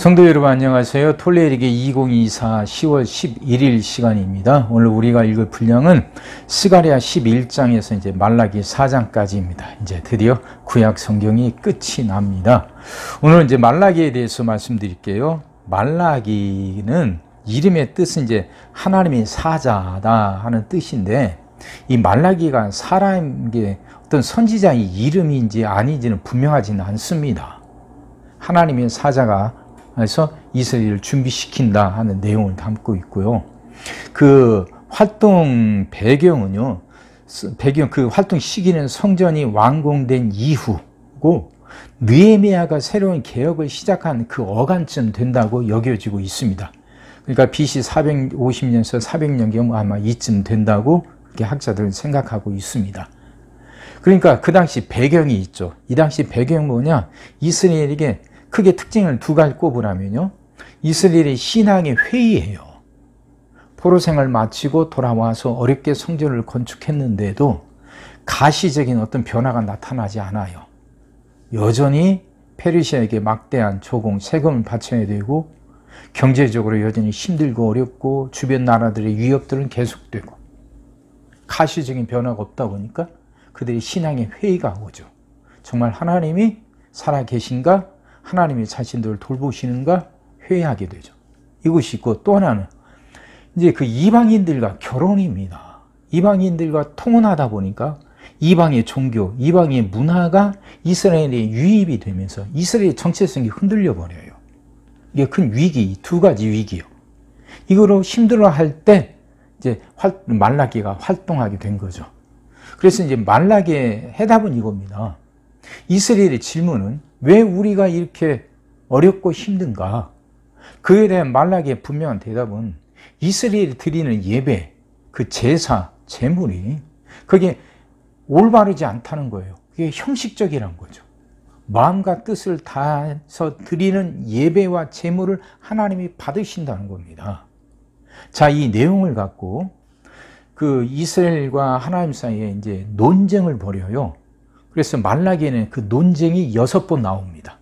성도 여러분 안녕하세요. 톨레리게 2024 10월 11일 시간입니다. 오늘 우리가 읽을 분량은 스가랴 11장에서 이제 말라기 4장까지입니다. 이제 드디어 구약 성경이 끝이 납니다. 오늘은 이제 말라기에 대해서 말씀드릴게요. 말라기는 이름의 뜻은 이제 하나님의 사자다 하는 뜻인데, 이 말라기가 사람에게 어떤 선지자의 이름인지 아닌지는 분명하지는 않습니다. 하나님의 사자가 그래서 이스라엘을 준비시킨다 하는 내용을 담고 있고요. 그 활동 배경은요, 그 활동 시기는 성전이 완공된 이후고 느헤미야가 새로운 개혁을 시작한 그 어간쯤 된다고 여겨지고 있습니다. 그러니까 BC 450년에서 400년경 아마 이쯤 된다고 그렇게 학자들은 생각하고 있습니다. 그러니까 그 당시 배경이 있죠. 이 당시 배경은 뭐냐? 이스라엘에게 크게 특징을 두 가지 꼽으라면요, 이스라엘의 신앙의 회의예요. 포로생활을 마치고 돌아와서 어렵게 성전을 건축했는데도 가시적인 어떤 변화가 나타나지 않아요. 여전히 페르시아에게 막대한 조공, 세금을 바쳐야 되고, 경제적으로 여전히 힘들고 어렵고, 주변 나라들의 위협들은 계속되고, 가시적인 변화가 없다 보니까 그들의 신앙의 회의가 오죠. 정말 하나님이 살아계신가? 하나님이 자신들을 돌보시는가 회의하게 되죠. 이것이 있고, 또 하나는 이제 그 이방인들과 결혼입니다. 이방인들과 통혼하다 보니까 이방의 종교, 이방의 문화가 이스라엘에 유입이 되면서 이스라엘의 정체성이 흔들려 버려요. 이게 큰 위기, 두 가지 위기요. 이거로 힘들어할 때 이제 말라기가 활동하게 된 거죠. 그래서 이제 말라기의 해답은 이겁니다. 이스라엘의 질문은 왜 우리가 이렇게 어렵고 힘든가? 그에 대한 말라기의 분명한 대답은 이스라엘이 드리는 예배, 그 제사, 제물이 그게 올바르지 않다는 거예요. 그게 형식적이란 거죠. 마음과 뜻을 다해서 드리는 예배와 제물을 하나님이 받으신다는 겁니다. 자, 이 내용을 갖고 그 이스라엘과 하나님 사이에 이제 논쟁을 벌여요. 그래서 말라기에는 그 논쟁이 6번 나옵니다.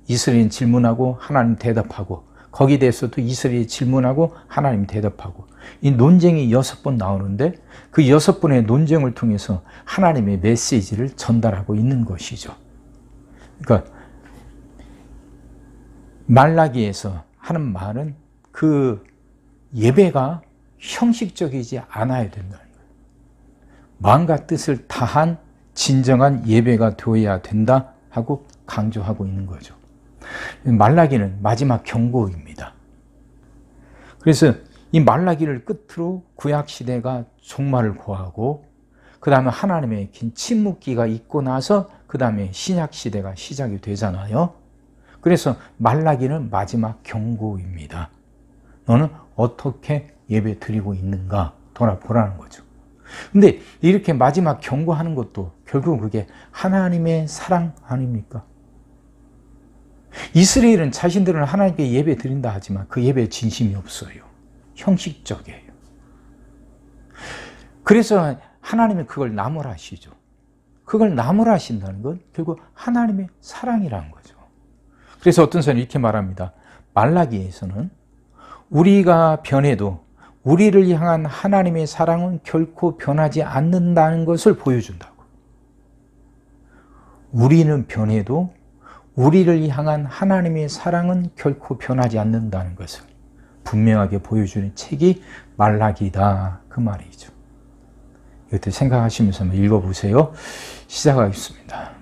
이스라엘은 질문하고 하나님 대답하고, 거기에 대해서도 이스라엘이 질문하고 하나님 대답하고, 이 논쟁이 6번 나오는데 그 6번의 논쟁을 통해서 하나님의 메시지를 전달하고 있는 것이죠. 그러니까 말라기에서 하는 말은 그 예배가 형식적이지 않아야 된다는 거예요. 마음과 뜻을 다한 진정한 예배가 되어야 된다 하고 강조하고 있는 거죠. 말라기는 마지막 경고입니다. 그래서 이 말라기를 끝으로 구약시대가 종말을 고하고, 그 다음에 하나님의 긴 침묵기가 있고 나서 그 다음에 신약시대가 시작이 되잖아요. 그래서 말라기는 마지막 경고입니다. 너는 어떻게 예배 드리고 있는가 돌아보라는 거죠. 근데 이렇게 마지막 경고하는 것도 결국 그게 하나님의 사랑 아닙니까? 이스라엘은 자신들은 하나님께 예배 드린다 하지만 그 예배에 진심이 없어요. 형식적이에요. 그래서 하나님이 그걸 나무라시죠. 그걸 나무라신다는 건 결국 하나님의 사랑이라는 거죠. 그래서 어떤 사람이 이렇게 말합니다. 말라기에서는 우리가 변해도 우리를 향한 하나님의 사랑은 결코 변하지 않는다는 것을 보여준다고. 우리는 변해도 우리를 향한 하나님의 사랑은 결코 변하지 않는다는 것을 분명하게 보여주는 책이 말라기다, 그 말이죠. 이것들 생각하시면서 한번 읽어보세요. 시작하겠습니다.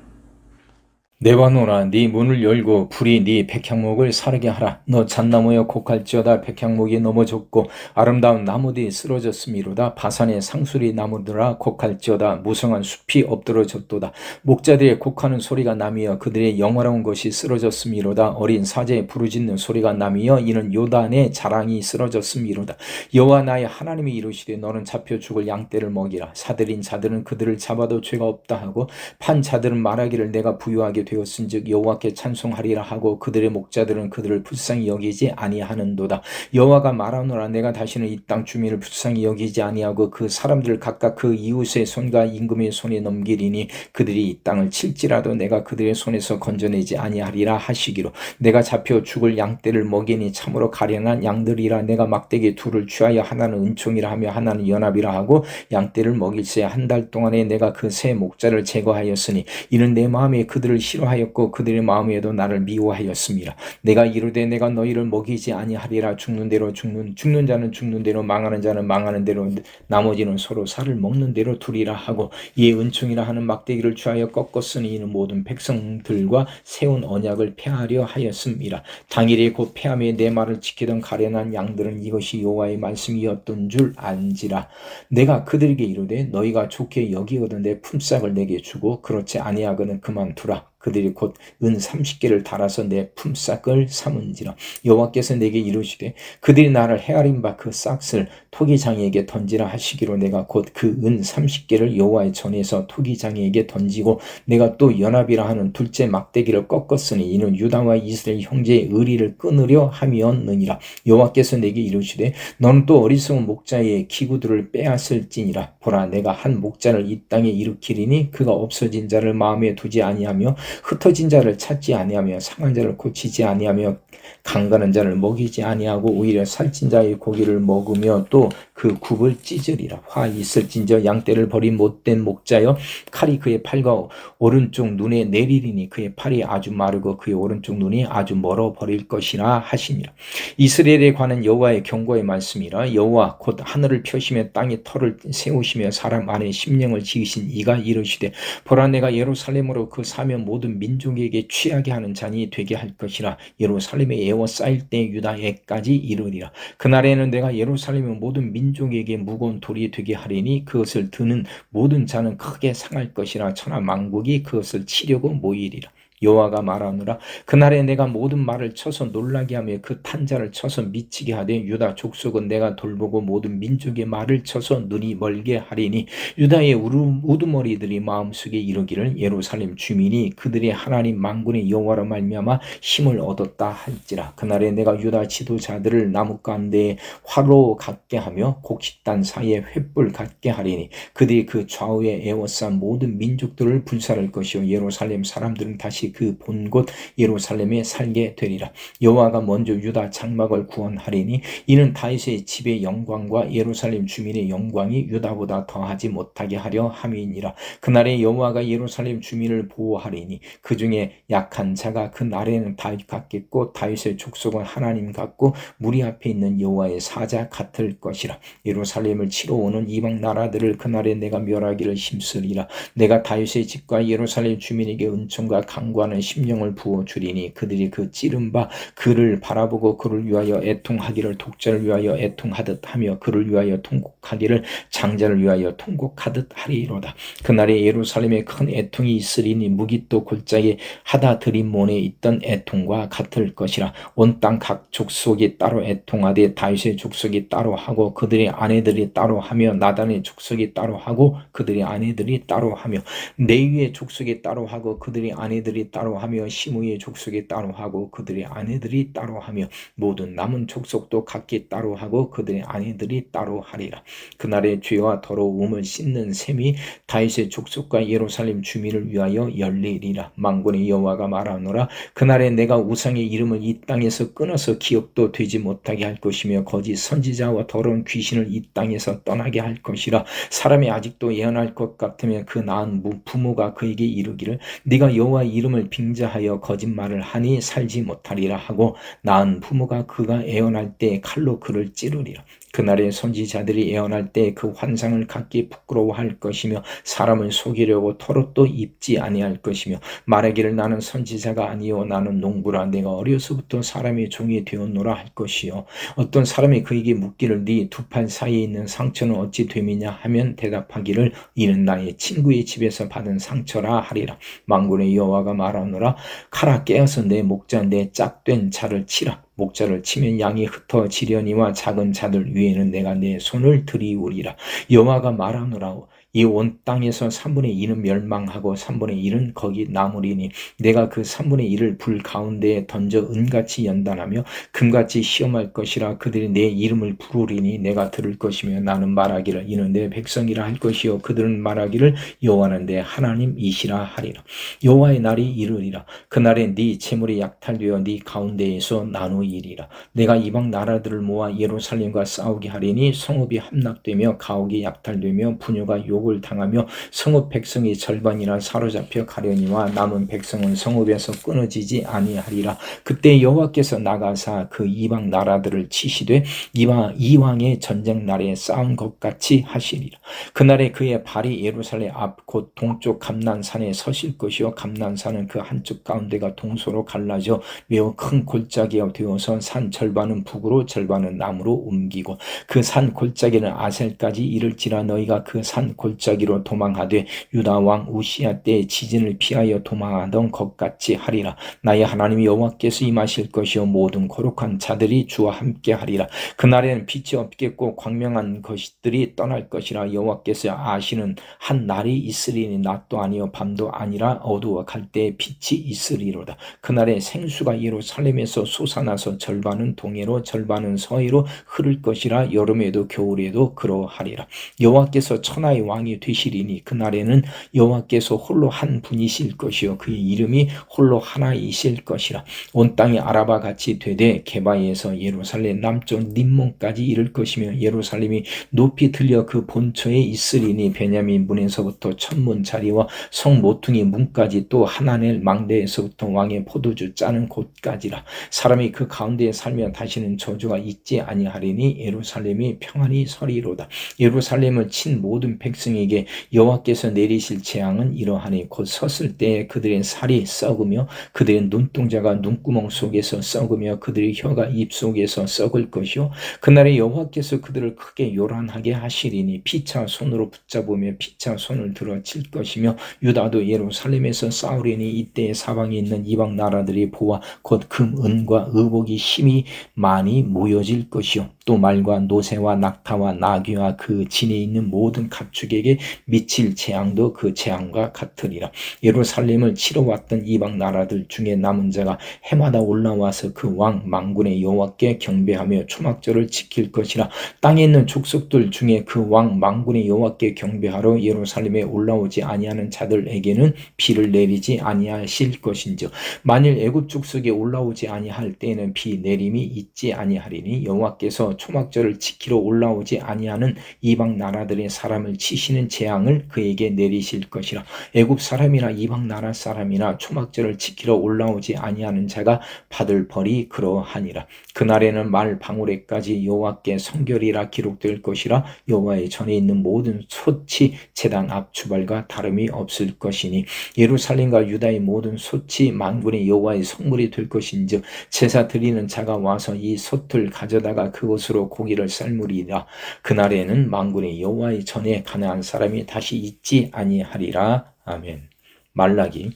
내려놓으라. 네 문을 열고 불이 네 백향목을 사르게 하라. 너 잣나무여 곡할지어다. 백향목이 넘어졌고 아름다운 나무들이 쓰러졌음이로다. 바산의 상수리 나무들아 곡할지어다. 무성한 숲이 엎드러졌도다. 목자들의 곡하는 소리가 나미여 그들의 영화로운 것이 쓰러졌음이로다. 어린 사제의 부르짖는 소리가 나미여 이는 요단의 자랑이 쓰러졌음이로다. 여호와 나의 하나님이 이르시되 너는 잡혀 죽을 양떼를 먹이라. 사들인 자들은 그들을 잡아도 죄가 없다 하고 판 자들은 말하기를 내가 부유하게 되었은즉 여호와께 찬송하리라 하고 그들의 목자들은 그들을 불쌍히 여기지 아니하는도다. 여호와가 말하노라 내가 다시는 이 땅 주민을 불쌍히 여기지 아니하고 그 사람들을 각각 그 이웃의 손과 임금의 손에 넘기리니 그들이 이 땅을 칠지라도 내가 그들의 손에서 건져내지 아니하리라 하시기로 내가 잡혀 죽을 양떼를 먹이니 참으로 가련한 양들이라. 내가 막대기 둘을 취하여 하나는 은총이라 하며 하나는 연합이라 하고 양떼를 먹일새 한 달 동안에 내가 그 세 목자를 제거하였으니 이는 내 마음에 그들을 싫어하였고 그들의 마음에도 나를 미워하였습니다. 내가 이르되 내가 너희를 먹이지 아니하리라. 죽는 대로 죽는 자는 죽는 대로 망하는 자는 망하는 대로 나머지는 서로 살을 먹는 대로 두리라 하고 이에 은총이라 하는 막대기를 취하여 꺾었으니 이는 모든 백성들과 세운 언약을 폐하려 하였습니다. 당일에 곧 폐함에 내 말을 지키던 가련한 양들은 이것이 여호와의 말씀이었던 줄 안지라. 내가 그들에게 이르되 너희가 좋게 여기거든 내 품삯을 내게 주고 그렇지 아니하거든 그만두라. 그들이 곧 은 30개를 달아서 내 품삯을 삼은지라. 여호와께서 내게 이르시되 그들이 나를 헤아린 바 그 싹을 토기장이에게 던지라 하시기로 내가 곧 그 은 30개를 여호와의 전에서 토기장이에게 던지고 내가 또 연합이라 하는 둘째 막대기를 꺾었으니 이는 유다와 이스라엘 형제의 의리를 끊으려 함이었느니라. 여호와께서 내게 이르시되 너는 또 어리석은 목자의 기구들을 빼앗을지니라. 보라 내가 한 목자를 이 땅에 일으키리니 그가 없어진 자를 마음에 두지 아니하며 흩어진 자를 찾지 아니하며 상한 자를 고치지 아니하며 강간한 자를 먹이지 아니하고 오히려 살찐 자의 고기를 먹으며 또 그 굽을 찢으리라. 화 있을진저 양떼를 버린 못된 목자여 칼이 그의 팔과 오른쪽 눈에 내리리니 그의 팔이 아주 마르고 그의 오른쪽 눈이 아주 멀어 버릴 것이라 하시니라. 이스라엘에 관한 여호와의 경고의 말씀이라. 여호와 곧 하늘을 펴시며 땅에 터를 세우시며 사람 안에 심령을 지으신 이가 이르시되 보라 내가 예루살렘으로 그 사면 모든 민족에게 취하게 하는 잔이 되게 할 것이라. 예루살렘에 에워싸일 때 유다에까지 이르리라. 그날에는 내가 예루살렘의 모든 민족에게 무거운 돌이 되게 하리니 그것을 드는 모든 자는 크게 상할 것이라. 천하 만국이 그것을 치려고 모이리라. 여호와가 말하노라 그날에 내가 모든 말을 쳐서 놀라게 하며 그 탄자를 쳐서 미치게 하되 유다 족속은 내가 돌보고 모든 민족의 말을 쳐서 눈이 멀게 하리니 유다의 우두머리들이 마음속에 이르기를 예루살렘 주민이 그들의 하나님 만군의 여호와로 말미암아 힘을 얻었다 할지라. 그날에 내가 유다 지도자들을 나무 가운데에 화로 같게 하며 곡식단 사이에 횃불 같게 하리니 그들이 그 좌우에 에워싼 모든 민족들을 불살할 것이요 예루살렘 사람들은 다시 그 본 곳 예루살렘에 살게 되리라. 여호와가 먼저 유다 장막을 구원하리니 이는 다윗의 집의 영광과 예루살렘 주민의 영광이 유다보다 더하지 못하게 하려 함이니라. 그날에 여호와가 예루살렘 주민을 보호하리니 그 중에 약한 자가 그 날에는 다윗 같겠고 다윗의 족속은 하나님 같고 무리 앞에 있는 여호와의 사자 같을 것이라. 예루살렘을 치러 오는 이방 나라들을 그날에 내가 멸하기를 힘쓰리라. 내가 다윗의 집과 예루살렘 주민에게 은총과 강구하는 심령을 부어주리니 그들이 그 찌른 바 그를 바라보고 그를 위하여 애통하기를 독자를 위하여 애통하듯 하며 그를 위하여 통곡하기를 장자를 위하여 통곡하듯 하리로다. 그날에 예루살렘에 큰 애통이 있으리니 무기또 골짜기 하다드림몬에 있던 애통과 같을 것이라. 온 땅 각 족속이 따로 애통하되 다윗의 족속이 따로 하고 그들의 아내들이 따로 하며 나단의 족속이 따로 하고 그들의 아내들이 따로 하며 레위의 족속이 따로 하고 그들의 아내들이 따로 하며 시므의 족속이 따로 하고 그들의 아내들이 따로 하며 모든 남은 족속도 각기 따로 하고 그들의 아내들이 따로 하리라. 그날에 죄와 더러움을 씻는 셈이 다윗의 족속과 예루살렘 주민을 위하여 열리리라. 만군의 여호와가 말하노라 그날에 내가 우상의 이름을 이 땅에서 끊어서 기억도 되지 못하게 할 것이며 거짓 선지자와 더러운 귀신을 이 땅에서 떠나게 할 것이라. 사람이 아직도 예언할 것 같으면 그 낳은 부모가 그에게 이르기를 네가 여호와 이름을 빙자하여 거짓말을 하니 살지 못하리라 하고 낳은 부모가 그가 애언할 때 칼로 그를 찌르리라. 그날에 선지자들이 애언할 때 그 환상을 갖기 부끄러워할 것이며 사람을 속이려고 털옷도 입지 아니할 것이며 말하기를 나는 선지자가 아니요 나는 농부라 내가 어려서부터 사람의 종이 되었노라 할 것이요. 어떤 사람이 그에게 묻기를 네 두 팔 사이에 있는 상처는 어찌 됨이냐 하면 대답하기를 이는 나의 친구의 집에서 받은 상처라 하리라. 만군의 여호와가 말하노라 칼아 깨어서 내 목자 내 짝된 자를 치라. 목자를 치면 양이 흩어지려니와 작은 자들 위에는 내가 내 손을 들이우리라. 여호와가 말하노라 이 온 땅에서 3분의 2는 멸망하고 3분의 1은 거기 남으리니 내가 그 3분의 1을 불 가운데에 던져 은같이 연단하며 금같이 시험할 것이라. 그들이 내 이름을 부르리니 내가 들을 것이며 나는 말하기를 이는 내 백성이라 할 것이요 그들은 말하기를 여호와는 내 하나님이시라 하리라. 여호와의 날이 이르리라. 그날에 네 재물이 약탈되어 네 가운데에서 나누이리라. 내가 이방 나라들을 모아 예루살렘과 싸우게 하리니 성읍이 함락되며 가옥이 약탈되며 부녀가 욕을 당하며 성읍 백성이 절반이나 사로잡혀 가려니와 남은 백성은 성읍에서 끊어지지 아니하리라. 그때 여호와께서 나가사 그 이방 나라들을 치시되 이왕의 전쟁 날에 싸운 것 같이 하시리라. 그날에 그의 발이 예루살렘 앞 곧 동쪽 감난산에 서실 것이요 감난산은 그 한쪽 가운데가 동서로 갈라져 매우 큰 골짜기가 되어서 산 절반은 북으로 절반은 남으로 옮기고 그 산 골짜기는 아셀까지 이를지라. 너희가 그 산 골짜기로 도망하되 유다 왕 우시야 때에 지진을 피하여 도망하던 것 같이 하리라. 나의 하나님 여호와께서 임하실 것이요 모든 거룩한 자들이 주와 함께 하리라. 그날에는 빛이 없겠고 광명한 것들이 떠날 것이라. 여호와께서 아시는 한 날이 있으리니 낮도 아니요 밤도 아니라 어두워 갈 때에 빛이 있으리로다. 그날에 생수가 예루살렘에서 솟아나서 절반은 동해로 절반은 서해로 흐를 것이라. 여름에도 겨울에도 그러하리라. 여호와께서 천하의 왕이 되시리니 그날에는 여호와께서 홀로 한 분이실 것이요 그의 이름이 홀로 하나이실 것이라. 온 땅이 아라바 같이 되되 게바에서 예루살렘 남쪽 림몬까지 이를 것이며 예루살렘이 높이 들려 그 본처에 있으리니 베냐민 문에서부터 천문 자리와 성 모퉁이 문까지 또 하나넬 망대에서부터 왕의 포도주 짜는 곳까지라. 사람이 그 가운데에 살면 다시는 저주가 있지 아니하리니 예루살렘이 평안히 서리로다. 예루살렘을 친 모든 백성에게 여호와께서 내리실 재앙은 이러하니 곧 섰을 때에 그들의 살이 썩으며 그들의 눈동자가 눈구멍 속에서 썩으며 그들의 혀가 입 속에서 썩을 것이요 그날에 여호와께서 그들을 크게 요란하게 하시리니 피차 손으로 붙잡으며 피차 손을 들어 칠 것이며 유다도 예루살렘에서 싸우리니 이때에 사방에 있는 이방 나라들이 보아 곧 금, 은과 의복이 힘이 많이 모여질 것이요 또 말과 노새와 낙타와 나귀와 그 진에 있는 모든 가축에게 미칠 재앙도 그 재앙과 같으리라. 예루살렘을 치러 왔던 이방 나라들 중에 남은 자가 해마다 올라와서 그 왕 만군의 여호와께 경배하며 초막절을 지킬 것이라. 땅에 있는 족속들 중에 그 왕 만군의 여호와께 경배하러 예루살렘에 올라오지 아니하는 자들에게는 비를 내리지 아니하실 것인즉 만일 애굽 족속에 올라오지 아니할 때에는 비 내림이 있지 아니하리니 여호와께서 초막절을 지키러 올라오지 아니하는 이방 나라들의 사람을 치시는 재앙을 그에게 내리실 것이라. 애굽 사람이나 이방 나라 사람이나 초막절을 지키러 올라오지 아니하는 자가 받을 벌이 그러하니라. 그날에는 말 방울에까지 여호와께 성결이라 기록될 것이라. 여호와의 전에 있는 모든 솥이 제단 앞 주발과 다름이 없을 것이니 예루살렘과 유다의 모든 솥이 만군의 여호와의 성물이 될 것인즉 제사 드리는 자가 와서 이 솥을 가져다가 그것으로 고기를 삶으리라. 그날에는 만군의 여호와의 전에 가나안 사람이 다시 있지 아니하리라. 아멘. 말라기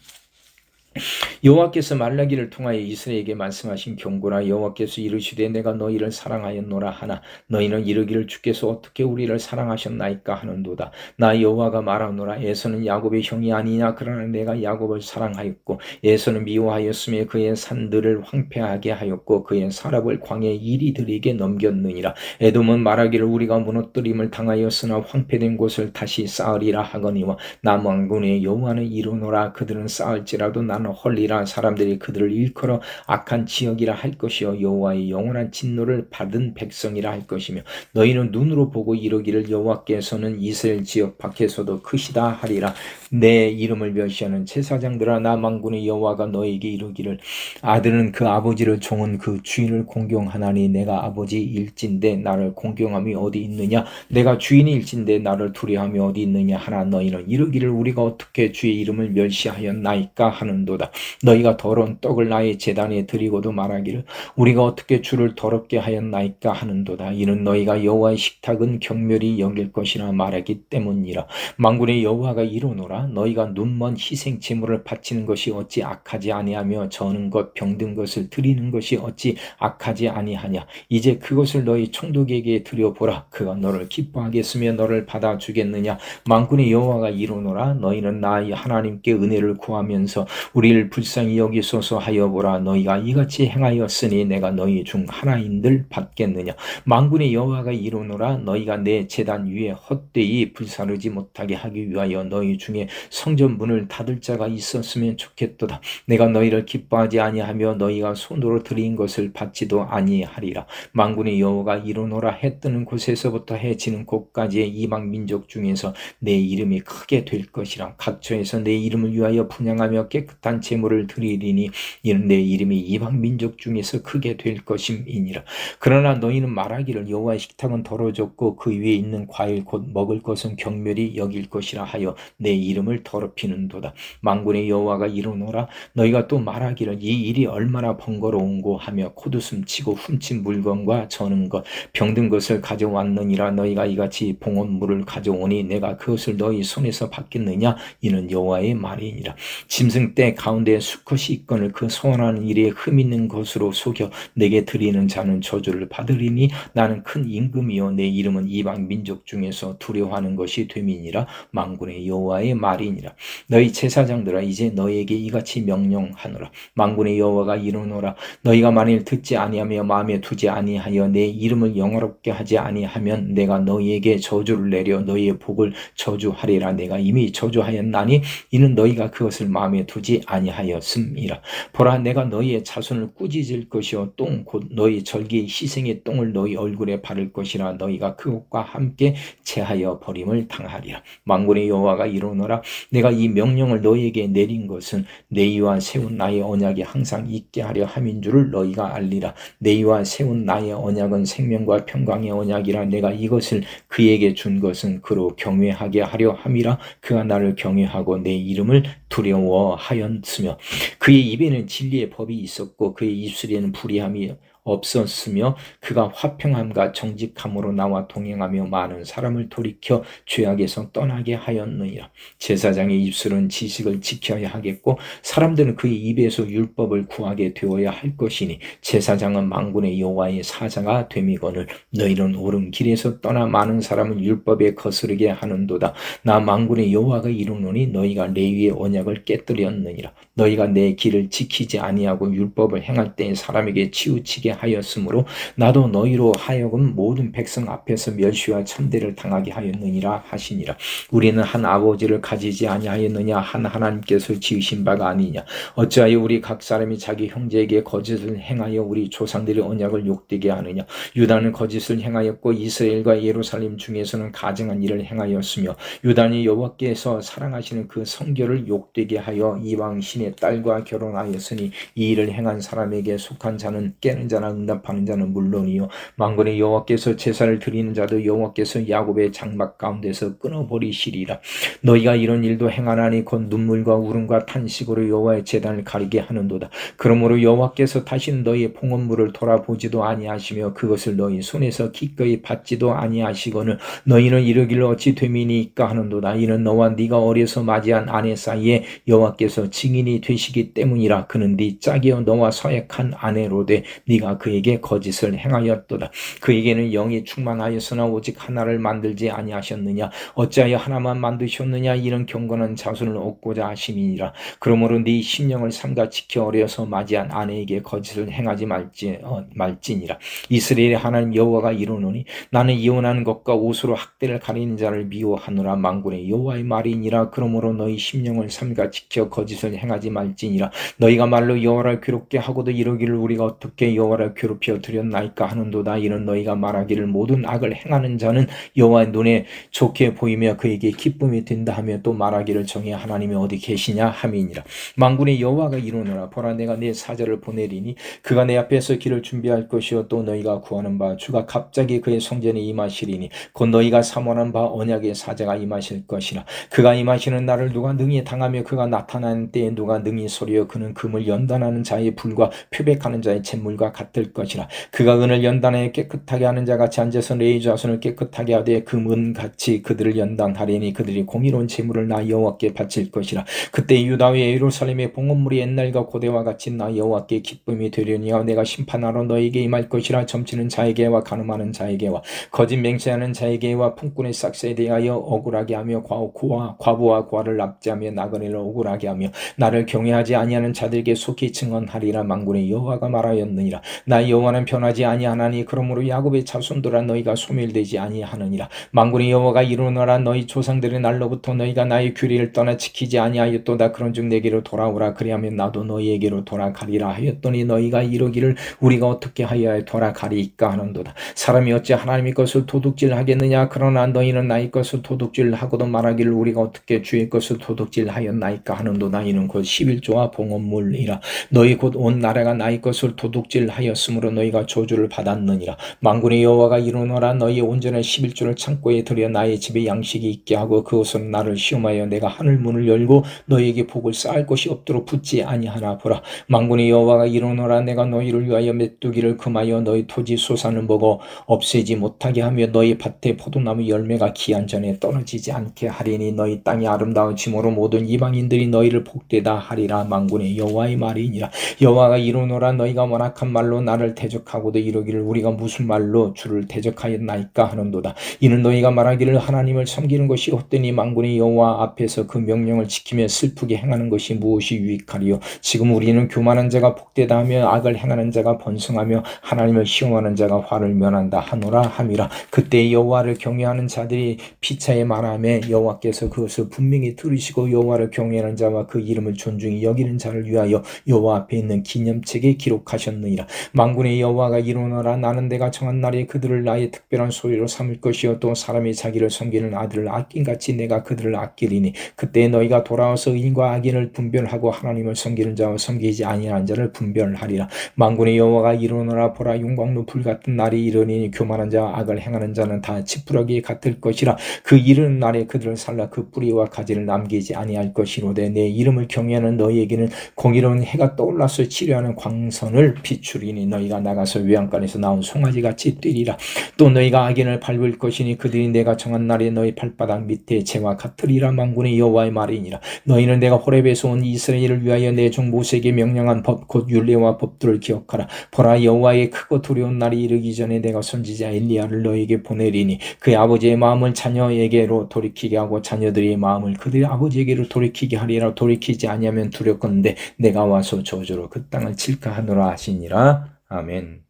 여호와께서 말라기를 통하여 이스라엘에게 말씀하신 경고라. 여호와께서 이르시되 내가 너희를 사랑하였노라 하나 너희는 이르기를 주께서 어떻게 우리를 사랑하셨나이까 하는도다. 나 여호와가 말하노라. 에서는 야곱의 형이 아니냐. 그러나 내가 야곱을 사랑하였고 에서는 미워하였으며 그의 산들을 황폐하게 하였고 그의 사람을 광야에 이리들에게 넘겼느니라. 에돔은 말하기를 우리가 무너뜨림을 당하였으나 황폐된 곳을 다시 쌓으리라 하거니와 나 만군의 여호와는 이르노라. 그들은 쌓을지라도 나는 헐리라. 사람들이 그들을 일컬어 악한 지역이라 할 것이요 여호와의 영원한 진노를 받은 백성이라 할 것이며 너희는 눈으로 보고 이르기를 여호와께서는 이스라엘 지역 밖에서도 크시다 하리라. 내 이름을 멸시하는 제사장들아 나 만군의 여호와가 너에게 이르기를 아들은 그 아버지를 종은 그 주인을 공경하나니 내가 아버지일진데 나를 공경함이 어디 있느냐. 내가 주인일진데 나를 두려함이 어디 있느냐 하나 너희는 이르기를 우리가 어떻게 주의 이름을 멸시하였나이까 하는도 하는도다. 너희가 더러운 떡을 나의 제단에 드리고도 말하기를 우리가 어떻게 주를 더럽게 하였나이까 하는도다. 이는 너희가 여호와의 식탁은 경멸히 여길 것이라 말하기 때문이라. 만군의 여호와가 이르노라. 너희가 눈먼 희생 제물을 바치는 것이 어찌 악하지 아니하며 저는 것 병든 것을 드리는 것이 어찌 악하지 아니하냐. 이제 그것을 너희 총독에게 드려보라. 그가 너를 기뻐하겠으며 너를 받아주겠느냐. 만군의 여호와가 이르노라. 너희는 나 하나님께 은혜를 구하면서 우리를 불쌍히 여기소서 하여 보라. 너희가 이같이 행하였으니 내가 너희 중 하나인들 받겠느냐. 만군의 여호와가 이르노라. 너희가 내 제단 위에 헛되이 불사르지 못하게 하기 위하여 너희 중에 성전 문을 닫을 자가 있었으면 좋겠도다. 내가 너희를 기뻐하지 아니하며 너희가 손으로 드린 것을 받지도 아니하리라. 만군의 여호와가 이르노라. 해 뜨는 곳에서부터 해 지는 곳까지의 이방 민족 중에서 내 이름이 크게 될 것이라. 각처에서 내 이름을 위하여 분향하며 깨끗한 제물을 드리리니 이는 내 이름이 이방 민족 중에서 크게 될 것임이니라. 그러나 너희는 말하기를 여호와의 식탁은 더러워졌고 그 위에 있는 과일 곧 먹을 것은 경멸히 여길 것이라 하여 내 이름을 더럽히는도다. 만군의 여호와가 이르노라. 너희가 또 말하기를 이 일이 얼마나 번거로운고 하며 콧웃음 치고 훔친 물건과 저는 것 병든 것을 가져왔느니라. 너희가 이같이 봉헌 물을 가져오니 내가 그것을 너희 손에서 받겠느냐. 이는 여호와의 말이니라. 짐승 떼 가운데 수컷이 있거늘 그 소원하는 일에 흠 있는 것으로 속여 내게 드리는 자는 저주를 받으리니 나는 큰 임금이요 내 이름은 이방 민족 중에서 두려워하는 것이 됨이니라. 만군의 여호와의 말이니라. 너희 제사장들아 이제 너희에게 이같이 명령하노라. 만군의 여호와가 이르노라. 너희가 만일 듣지 아니하며 마음에 두지 아니하여 내 이름을 영화롭게 하지 아니하면 내가 너희에게 저주를 내려 너희의 복을 저주하리라. 내가 이미 저주하였나니 이는 너희가 그것을 마음에 두지 아니하였음이라. 보라 내가 너희의 자손을 꾸짖을 것이요 똥 곧 너희 절기의 희생의 똥을 너희 얼굴에 바를 것이라. 너희가 그것과 함께 제하여 버림을 당하리라. 만군의 여호와가 이르노라. 내가 이 명령을 너희에게 내린 것은 내위와 세운 나의 언약이 항상 있게 하려 함인 줄을 너희가 알리라. 내위와 세운 나의 언약은 생명과 평강의 언약이라. 내가 이것을 그에게 준 것은 그로 경외하게 하려 함이라. 그가 나를 경외하고 내 이름을 두려워하였으며 그의 입에는 진리의 법이 있었고 그의 입술에는 불의함이 없었으며 그가 화평함과 정직함으로 나와 동행하며 많은 사람을 돌이켜 죄악에서 떠나게 하였느니라. 제사장의 입술은 지식을 지켜야 하겠고 사람들은 그의 입에서 율법을 구하게 되어야 할 것이니 제사장은 만군의 여호와의 사자가 됨이거늘 너희는 옳은 길에서 떠나 많은 사람을 율법에 거스르게 하는도다. 나 만군의 여호와가 이르노니 너희가 레위의 언약을 깨뜨렸느니라. 너희가 내 길을 지키지 아니하고 율법을 행할 때 사람에게 치우치게 하였으므로 나도 너희로 하여금 모든 백성 앞에서 멸시와 천대를 당하게 하였느니라 하시니라. 우리는 한 아버지를 가지지 아니하였느냐. 한 하나님께서 지으신 바가 아니냐. 어찌하여 우리 각 사람이 자기 형제에게 거짓을 행하여 우리 조상들의 언약을 욕되게 하느냐. 유다는 거짓을 행하였고 이스라엘과 예루살렘 중에서는 가증한 일을 행하였으며 유다는 여호와께서 사랑하시는 그 성결을 욕되게 하여 이방 신의 딸과 결혼하였으니 이 일을 행한 사람에게 속한 자는 깨는 자나 응답하는 자는 물론이요 만군의 여호와께서 제사를 드리는 자도 여호와께서 야곱의 장막 가운데서 끊어버리시리라. 너희가 이런 일도 행하나니 곧 눈물과 울음과 탄식으로 여호와의 제단을 가리게 하는도다. 그러므로 여호와께서 다시는 너희의 봉헌물을 돌아보지도 아니하시며 그것을 너희 손에서 기꺼이 받지도 아니하시거늘 너희는 이르기를 어찌 됨이니까 하는도다. 이는 너와 네가 어려서 맞이한 아내 사이에 여호와께서 증인이 되시기 때문이라. 그는 네 짝이요 너와 서약한 아내로되 네가 그에게 거짓을 행하였도다. 그에게는 영이 충만하였으나 오직 하나를 만들지 아니하셨느냐. 어찌하여 하나만 만드셨느냐. 이런 경건한 자손을 얻고자 하심이니라. 그러므로 네 심령을 삼가 지켜 어려서 맞이한 아내에게 거짓을 행하지 말지니라. 이스라엘의 하나님 여호와가 이르노니 나는 이혼하는 것과 옷으로 학대를 가리는 자를 미워하노라. 만군의 여호와의 말이니라. 그러므로 너희 심령을 삼가 지켜 거짓을 행하지 말지니라. 너희가 말로 여호와를 괴롭게 하고도 이러기를 우리가 어떻게 여호와를 나를 괴롭혀 드렸나이까 하는도다. 이는 너희가 말하기를 모든 악을 행하는 자는 여호와의 눈에 좋게 보이며 그에게 기쁨이 된다 하며 또 말하기를 정의 하나님이 어디 계시냐 함이니라. 만군의 여호와가 이르노라. 보라 내가 내 사자를 보내리니 그가 내 앞에서 길을 준비할 것이요 또 너희가 구하는 바 주가 갑자기 그의 성전에 임하시리니 곧 너희가 사모하는 바 언약의 사자가 임하실 것이라. 그가 임하시는 날을 누가 능히 당하며 그가 나타나는 때에 누가 능히 소리여. 그는 금을 연단하는 자의 불과 표백하는 자의 잿물과 같을 것이라. 그가 은을 연단하여 깨끗하게 하는 자같이 앉아서 레위 자손을 깨끗하게 하되 금은같이 그들을 연단하리니 그들이 공의로운 제물을 나 여호와께 바칠 것이라. 그때 유다와 예루살렘의 봉헌물이 옛날과 고대와 같이 나 여호와께 기쁨이 되려니와 내가 심판하러 너에게 임할 것이라. 점치는 자에게와 가늠하는 자에게와 거짓 맹세하는 자에게와 풍꾼의 싹스에 대하여 억울하게 하며 과부와 과를 납치하며 나그네를 억울하게 하며 나를 경외하지 아니하는 자들에게 속히 증언하리라. 만군의 여호와가 말하였느니라. 나 여호와는 변하지 아니하나니 그러므로 야곱의 자손들아 너희가 소멸되지 아니하느니라. 만군의 여호와가 이르노라. 너희 조상들의 날로부터 너희가 나의 규례를 떠나 지키지 아니하였도다. 그런즉 내게로 돌아오라. 그리하면 나도 너희에게로 돌아가리라 하였더니 너희가 이르기를 우리가 어떻게 하여야 돌아가리이까 하는도다. 사람이 어찌 하나님의 것을 도둑질하겠느냐. 그러나 너희는 나의 것을 도둑질하고도 말하기를 우리가 어떻게 주의 것을 도둑질하였나이까 하는도다. 이는 곧 11조와 봉헌물이라. 너희 곧 온 나라가 나의 것을 도둑질하였으므로 너희가 저주를 받았느니라. 만군의 여호와가 이르노라. 너희 온전한 11조를 창고에 들여 나의 집에 양식이 있게 하고 그것은 나를 시험하여 내가 하늘 문을 열고 너희에게 복을 쌓을 것이 없도록 붙지 아니하나 보라. 만군의 여호와가 이르노라. 내가 너희를 위하여 메뚜기를 금하여 너희 토지 소산을 먹어 없애지 못하게 하며 너희 밭에 포도나무 열매가 기한 전에 떨어지지 않게 하리니 너희 땅이 아름다워짐으로 모든 이방인들이 너희를 복되다 하리라. 만군의 여호와의 말이니라. 여호와가 이르노라. 너희가 원악한 말로 나를 대적하고도 이르기를 우리가 무슨 말로 주를 대적하였나이까 하는도다. 이는 너희가 말하기를 하나님을 섬기는 것이 헛되니 만군의 여호와 앞에서 그 명령을 지키며 슬프게 행하는 것이 무엇이 유익하리요. 지금 우리는 교만한 자가 복되다 하며 악을 행하는 자가 번성하며 하나님을 시험하는 자가 화를 면한다 하노라 함이라. 그때 여호와를 경외하는 자들이 피차에 말하며 여호와께서 그것을 분명히 들으시고 여호와를 경외하는 자와 그 이름을 존중히 여기는 자를 위하여 여호와 앞에 있는 기념책에 기록하셨느니라. 만군의 여호와가 이르노라. 나는 내가 정한 날에 그들을 나의 특별한 소유로 삼을 것이요 또 사람이 자기를 섬기는 아들을 아낀같이 내가 그들을 아끼리니 그때 너희가 돌아와서 의인과 악인을 분별하고 하나님을 섬기는 자와 섬기지 아니하는 자를 분별하리라. 만군의 여호와가 이르노라. 보라 용광로 불 같은 날이 이르니 교만한 자와 악을 행하는 자는 다 지푸라기 같을 것이라. 그 이르는 날에 그들을 살라 그 뿌리와 가지를 남기지 아니할 것이로되 내 이름을 경외하는 너희에게는 공의로운 해가 떠올라서 치료하는 광선을 비추리니 너희가 나가서 외양간에서 나온 송아지같이 뛰리라. 또 너희가 악인을 밟을 것이니 그들이 내가 정한 날에 너희 발바닥 밑에 재와 같으리라. 만군의 여호와의 말이니라. 너희는 내가 호렙에서 온 이스라엘을 위하여 내 종 모세에게 명령한 법 곧 율례와 법들을 기억하라. 보라 여호와의 크고 두려운 날이 이르기 전에 내가 선지자 엘리야를 너희에게 보내리니 그의 아버지의 마음을 자녀에게로 돌이키게 하고 자녀들의 마음을 그들의 아버지에게로 돌이키게 하리라. 돌이키지 아니하면 두렵건대 내가 와서 저주로 그 땅을 칠까 하노라 하시니라. 아멘.